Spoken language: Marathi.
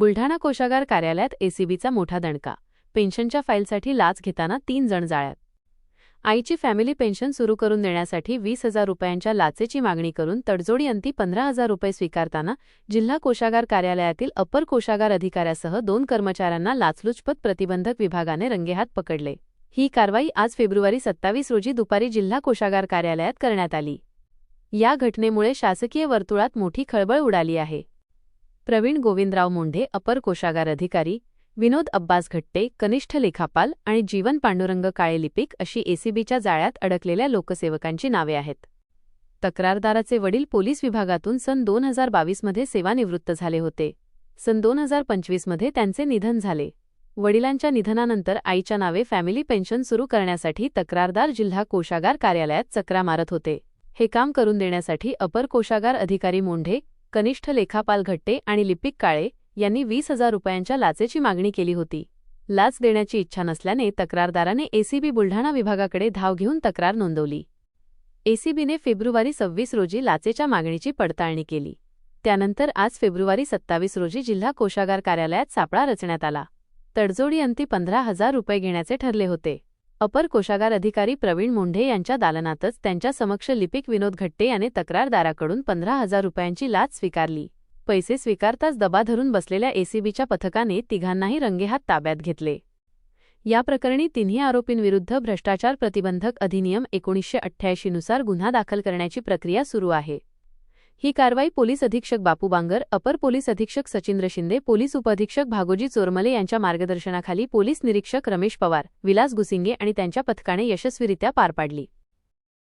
बुलढाणा कोषागार कार्यालयात एसीबीचा मोठा दणका. पेन्शनच्या फाईलसाठी लाच घेताना 3 जण जाळ्यात. आईची फॅमिली पेन्शन सुरू करून देण्यासाठी 20,000 रुपयांच्या लाचेची मागणी करून तडजोडी अंती 15,000 रुपये स्वीकारताना जिल्हा कोषागार कार्यालयातील अपर कोषागार अधिकाऱ्यासह 2 कर्मचाऱ्यांना लाचलुचपत प्रतिबंधक विभागाने रंगेहात पकडले. ही कारवाई आज फेब्रुवारी 27 रोजी दुपारी जिल्हा कोषागार कार्यालयात करण्यात आली. या घटनेमुळे शासकीय वर्तुळात मोठी खळबळ उडाली आहे. प्रवीण गोविंदराव मुंढे अपर कोषागार अधिकारी, विनोद अब्बास घट्टे कनिष्ठ लेखापाल आणि जीवन पांडुरंग काळे लिपिक अशी एसीबीच्या जाळ्यात अडकलेल्या लोकसेवकांची नावे आहेत. तक्रारदाराचे वडील पोलीस विभागातून सन 2022 मध्ये सेवानिवृत्त झाले होते. सन 2025 मध्ये त्यांचे निधन झाले. वडिलांच्या निधनानंतर आईच्या नावे फॅमिली पेन्शन सुरू करण्यासाठी तक्रारदार जिल्हा कोषागार कार्यालयात चक्रा मारत होते. हे काम करून देण्यासाठी अपर कोषागार अधिकारी मुंढे, कनिष्ठ लेखापाल घट्टे आणि लिपिक काळे यांनी 20,000 रुपयांच्या लाचेची मागणी केली होती. लाच देण्याची इच्छा नसल्याने तक्रारदाराने एसीबी बुलढाणा विभागाकडे धाव घेऊन तक्रार नोंदवली. एसीबीने फेब्रुवारी 26 रोजी लाचेच्या मागणीची पडताळणी केली. त्यानंतर आज फेब्रुवारी 27 रोजी जिल्हा कोषागार कार्यालयात सापळा रचण्यात आला. तडजोडी अंती 15,000 रुपये घेण्याचे ठरले होते. अपर कोषागार अधिकारी प्रवीण मुंढे यांच्या दालनातच त्यांच्या समक्ष लिपिक विनोद घट्टे याने तक्रारदाराकडून 15,000 रुपयांची लाच स्वीकारली. पैसे स्वीकारताच दबा धरून बसलेल्या एसीबीच्या पथकाने तिघांनाही रंगेहात ताब्यात घेतले. या प्रकरणी तिन्ही आरोपींविरुद्ध भ्रष्टाचार प्रतिबंधक अधिनियम 1988 नुसार गुन्हा दाखल करण्याची प्रक्रिया सुरू आहे. ही कारवाई पोलीस अधीक्षक बापू बांगर, अपर पोलीस अधीक्षक सचिंद्र शिंदे, पोलीस उपअधीक्षक भागोजी चोरमले यांच्या मार्गदर्शनाखाली पोलीस निरीक्षक रमेश पवार, विलास गुसिंगे आणि त्यांच्या पथकाने यशस्वीरित्या पार पाडली.